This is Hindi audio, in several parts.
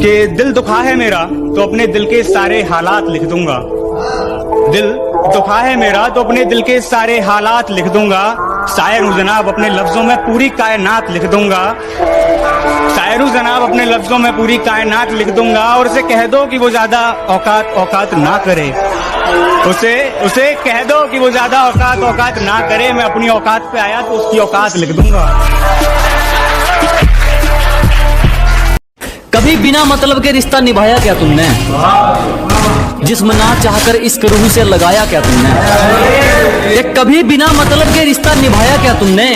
कि दिल दुखा है मेरा तो अपने दिल के सारे हालात लिख दूंगा। दिल दुखा है मेरा तो अपने दिल के सारे हालात लिख दूंगा। शायर हूँ जनाब, अपने लफ्जों में पूरी कायनात लिख दूंगा। शायर हूँ जनाब, अपने लफ्जों में पूरी कायनात लिख दूंगा। और उसे कह दो कि वो ज्यादा औकात ना करे। उसे कह दो कि वो ज्यादा औकात ना करे। मैं अपनी औकात पे आया तो उसकी औकात लिख दूंगा। कभी बिना मतलब के रिश्ता निभाया क्या तुमने? जिस्म ना चाहकर इश्क रूह से लगाया क्या तुमने? ये कभी बिना मतलब के रिश्ता निभाया क्या तुमने?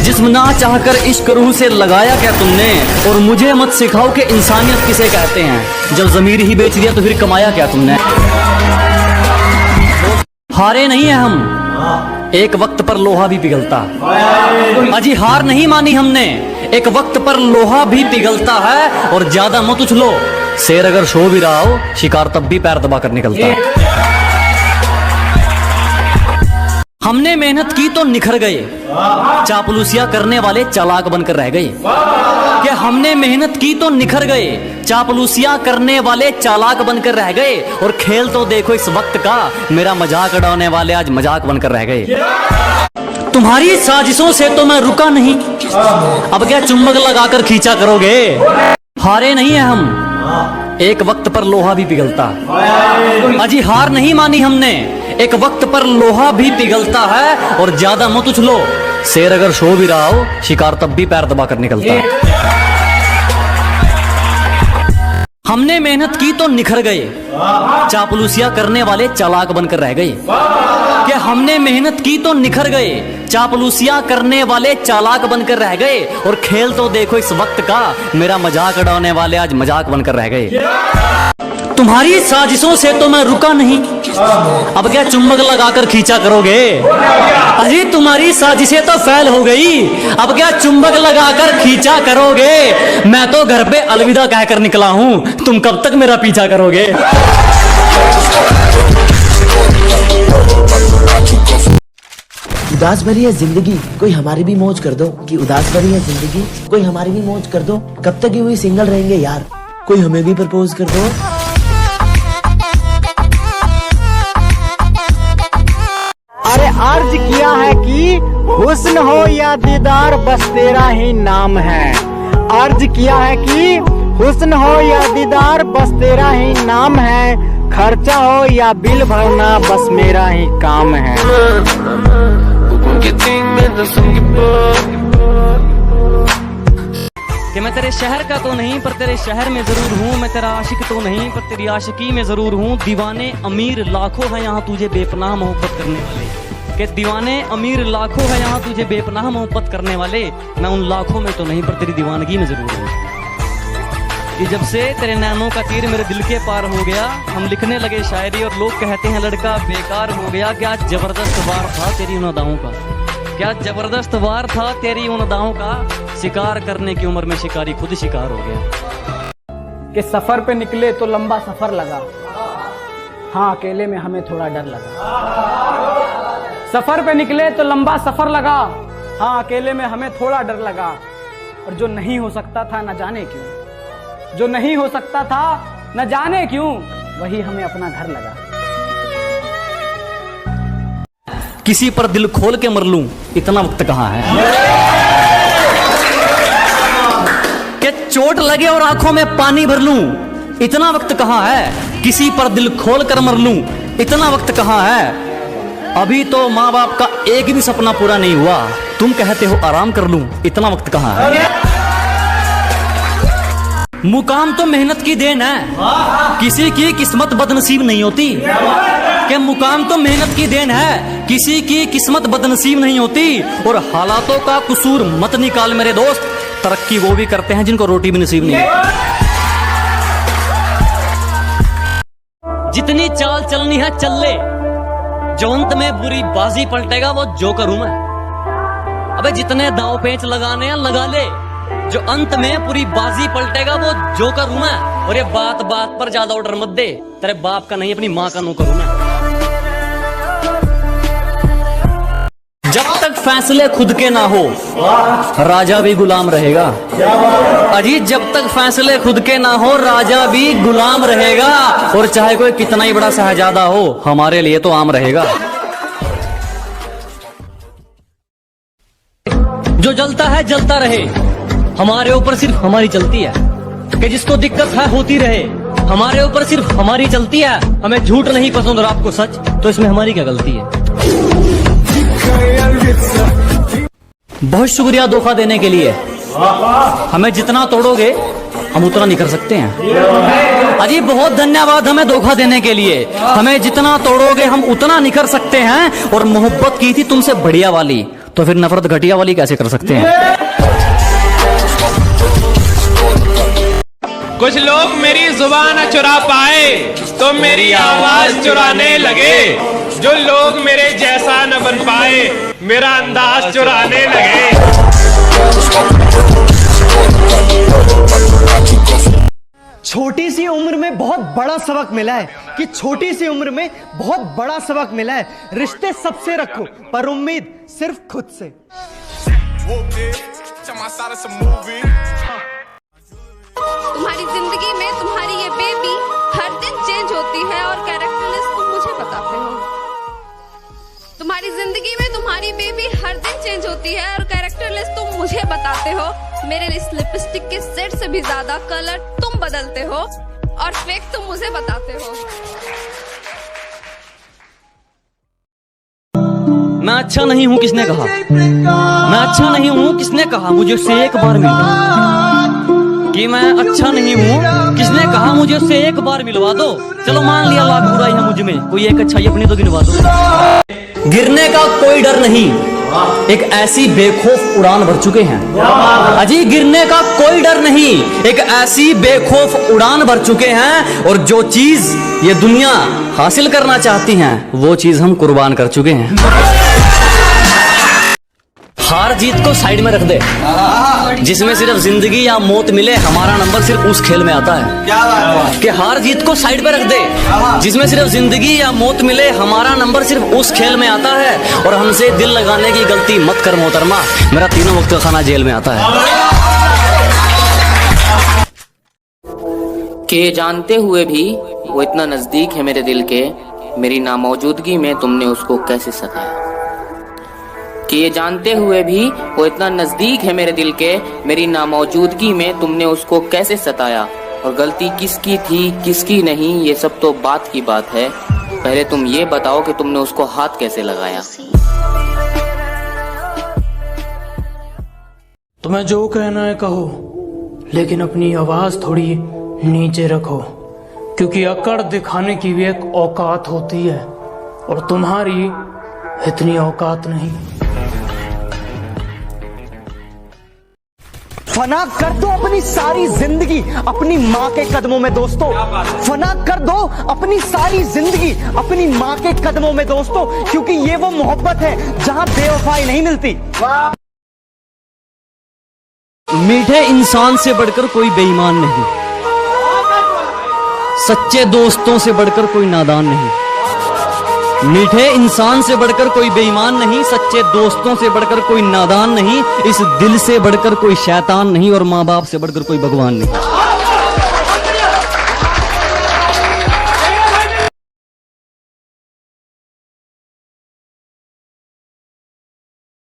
जिस्म ना चाहकर इश्क रूह से लगाया क्या तुमने? और मुझे मत सिखाओ कि इंसानियत किसे कहते हैं। जब ज़मीर ही बेच दिया तो फिर कमाया क्या तुमने? हारे नहीं है हम, एक वक्त पर लोहा भी पिघलता। अजी हार नहीं मानी हमने, एक वक्त पर लोहा भी पिघलता है। और ज्यादा मत उछलो, शेर अगर सो भी रहा हो शिकार तब भी पैर दबा कर निकलता है। हमने मेहनत की तो निखर गए, चापलूसिया करने वाले चालाक बनकर रह गए। कि हमने मेहनत की तो निखर गए, चापलूसिया करने वाले चालाक बनकर रह गए। और खेल तो देखो इस वक्त का, मेरा मजाक उड़ाने वाले आज मजाक बनकर रह गए। तुम्हारी साजिशों से तो मैं रुका नहीं, अब क्या चुंबक लगाकर खींचा करोगे? हारे नहीं है हम, एक वक्त पर लोहा भी पिघलता। अजी हार नहीं मानी हमने, एक वक्त पर लोहा भी पिघलता है। और ज्यादा मत उछलो, शेर अगर सो भी रहा हो शिकार तब भी पैर दबा कर निकलता है। हमने मेहनत की तो निखर गए, चापलूसिया करने वाले चालाक बनकर रह गए। कि हमने मेहनत की तो निखर गए, चापलूसिया करने वाले चालाक बनकर रह गए। और खेल तो देखो इस वक्त का, मेरा मजाक उड़ाने वाले आज मजाक बनकर रह गए। तुम्हारी साजिशों से तो मैं रुका नहीं, अब क्या चुंबक लगाकर खींचा करोगे? अजी तुम्हारी साजिशें तो फेल हो गई, अब क्या चुंबक लगाकर खींचा करोगे? मैं तो घर पे अलविदा कहकर निकला हूं, तुम कब तक मेरा पीछा करोगे? उदास भरी है जिंदगी, कोई हमारी भी मौज कर दो। कि उदास भरी है जिंदगी, कोई हमारी भी मौज कर दो। कब तक यूं ही सिंगल रहेंगे यार, कोई हमें भी प्रपोज कर दो। अरे अर्ज किया है कि हुस्न हो या दीदार बस तेरा ही नाम है। अर्ज किया है कि हुस्न हो या दीदार बस तेरा ही नाम है। खर्चा हो या बिल भरना बस मेरा ही काम है। कि मैं तेरे शहर का तो नहीं पर तेरे शहर में जरूर हूँ। मैं तेरा आशिक तो नहीं पर तेरी आशिकी में जरूर हूँ। दीवाने अमीर लाखों हैं यहाँ तुझे बेपनाह मोहब्बत करने वाले। कि दीवाने अमीर लाखों हैं यहाँ तुझे बेपनाह मोहब्बत करने वाले। मैं उन लाखों में तो नहीं पर तेरी दीवानगी में जरूर हूँ। कि जब से तेरे नैनों का तीर मेरे दिल के पार हो गया, हम लिखने लगे शायरी और लोग कहते हैं लड़का बेकार हो गया। क्या जबरदस्त वार था तेरी उन अदाओं का, क्या जबरदस्त वार था तेरी उन अदाओं का। शिकार करने की उम्र में शिकारी खुद शिकार हो गया। कि सफर पे निकले तो लंबा सफर लगा, हाँ अकेले में हमें थोड़ा डर लगा। सफर पे निकले तो लंबा सफर लगा, हाँ अकेले में हमें थोड़ा डर लगा। और जो नहीं हो सकता था न जाने क्यों, जो नहीं हो सकता था न जाने क्यों, वही हमें अपना घर लगा। किसी पर दिल खोल के मर लूं इतना वक्त कहाँ है? कि चोट लगे और आंखों में पानी भर लूं इतना वक्त कहाँ है? किसी पर दिल खोल कर मर लूं इतना वक्त कहाँ है? अभी तो माँ बाप का एक भी सपना पूरा नहीं हुआ, तुम कहते हो आराम कर लूं इतना वक्त कहाँ है? मुकाम तो मेहनत की देन है, किसी की किस्मत बदनसीब नहीं होती। कि मुकाम तो मेहनत की देन है, किसी की किस्मत बदनसीब नहीं होती। और हालातों का कसूर मत निकाल मेरे दोस्त, तरक्की वो भी करते हैं जिनको रोटी भी नसीब नहीं होती। जितनी चाल चलनी है चल ले, जो अंत में बुरी बाजी पलटेगा वो जोकर हूं मैं। अबे जितने दाव पेच लगाने हैं लगा ले, जो अंत में पूरी बाजी पलटेगा वो जोकर हूं मैं। और ये बात बात पर ज्यादा ऑर्डर मत दे, तेरे बाप का नहीं अपनी माँ का नौकर हूं मैं। जब तक फैसले खुद के ना हो राजा भी गुलाम रहेगा। अजी जब तक फैसले खुद के ना हो राजा भी गुलाम रहेगा, और चाहे कोई कितना ही बड़ा शहजादा हो हमारे लिए तो आम रहेगा। जो जलता है जलता रहे, हमारे ऊपर सिर्फ हमारी चलती है। कि जिसको दिक्कत है होती रहे, हमारे ऊपर सिर्फ हमारी चलती है। हमें झूठ नहीं पसंद और आपको सच, तो इसमें हमारी क्या गलती है। बहुत शुक्रिया धोखा देने के लिए। हमें जितना तोड़ोगे हम उतना निखर सकते हैं। अजी बहुत धन्यवाद हमें धोखा देने के लिए। हमें जितना तोड़ोगे हम उतना निखर सकते हैं। और मोहब्बत की थी तुमसे बढ़िया वाली, तो फिर नफरत घटिया वाली कैसे कर सकते हैं। कुछ लोग मेरी जुबान न चुरा पाए तो मेरी आवाज चुराने लगे। जो लोग मेरे जैसा न बन पाए मेरा अंदाज चुराने लगे। छोटी सी उम्र में बहुत बड़ा सबक मिला है कि छोटी सी उम्र में बहुत बड़ा सबक मिला है। रिश्ते सबसे रखो पर उम्मीद सिर्फ खुद से। तुम्हारी जिंदगी में तुम्हारी ये बेबी हर दिन चेंज होती है और कैरेक्टरलेस तुम मुझे बताते हो। तुम्हारी जिंदगी में तुम्हारी बेबी हर दिन चेंज होती है और कैरेक्टरलेस तुम मुझे बताते हो। मेरे इस लिपस्टिक के सेट से भी ज्यादा कलर तुम बदलते हो और फेक तुम मुझे बताते हो। मैं अच्छा नहीं हूं किसने कहा, मैं अच्छा नहीं हूं किसने कहा, मुझे उससे एक बार मिलवा कि मैं अच्छा नहीं हूं किसने कहा, मुझे उससे एक बार मिलवा दो। चलो मान लिया लाख बुराई है मुझ में, कोई एक अच्छाई अपनी तो गिनवा दो। गिरने का कोई डर नहीं, एक ऐसी बेखौफ उड़ान भर चुके हैं। अजी गिरने का कोई डर नहीं, एक ऐसी बेखौफ उड़ान भर चुके हैं। और जो चीज ये दुनिया हासिल करना चाहती है वो चीज हम कुर्बान कर चुके हैं। हार जीत को साइड में रख दे, जिसमें सिर्फ जिंदगी या मौत मिले हमारा नंबर सिर्फ उस खेल में आता है। क्या बात है कि हार जीत को साइड पे रख दे, जिसमें सिर्फ जिंदगी या मौत मिले हमारा नंबर सिर्फ उस खेल में आता है। और हमसे दिल लगाने की गलती मत कर मोहतरमा, मेरा तीनों वक्त का खाना जेल में आता है। कि जानते हुए भी वो इतना नजदीक है मेरे दिल के, मेरी नामौजूदगी में तुमने उसको कैसे सताया। कि ये जानते हुए भी वो इतना नजदीक है मेरे दिल के, मेरी नामौजूदगी में तुमने उसको कैसे सताया। और गलती किसकी थी किसकी नहीं ये सब तो बात की बात है। पहले तुम ये बताओ कि तुमने उसको हाथ कैसे लगाया। तुम्हें जो कहना है कहो, लेकिन अपनी आवाज थोड़ी नीचे रखो, क्योंकि अकड़ दिखाने की भी एक औकात होती है और तुम्हारी इतनी औकात नहीं। फना कर दो अपनी सारी जिंदगी अपनी माँ के कदमों में दोस्तों। फना कर दो अपनी सारी जिंदगी अपनी माँ के कदमों में दोस्तों, क्योंकि ये वो मोहब्बत है जहाँ बेवफाई नहीं मिलती। मीठे इंसान से बढ़कर कोई बेईमान नहीं, सच्चे दोस्तों से बढ़कर कोई नादान नहीं। मीठे इंसान से बढ़कर कोई बेईमान नहीं, सच्चे दोस्तों से बढ़कर कोई नादान नहीं, इस दिल से बढ़कर कोई शैतान नहीं, और माँ बाप से बढ़कर कोई भगवान नहीं।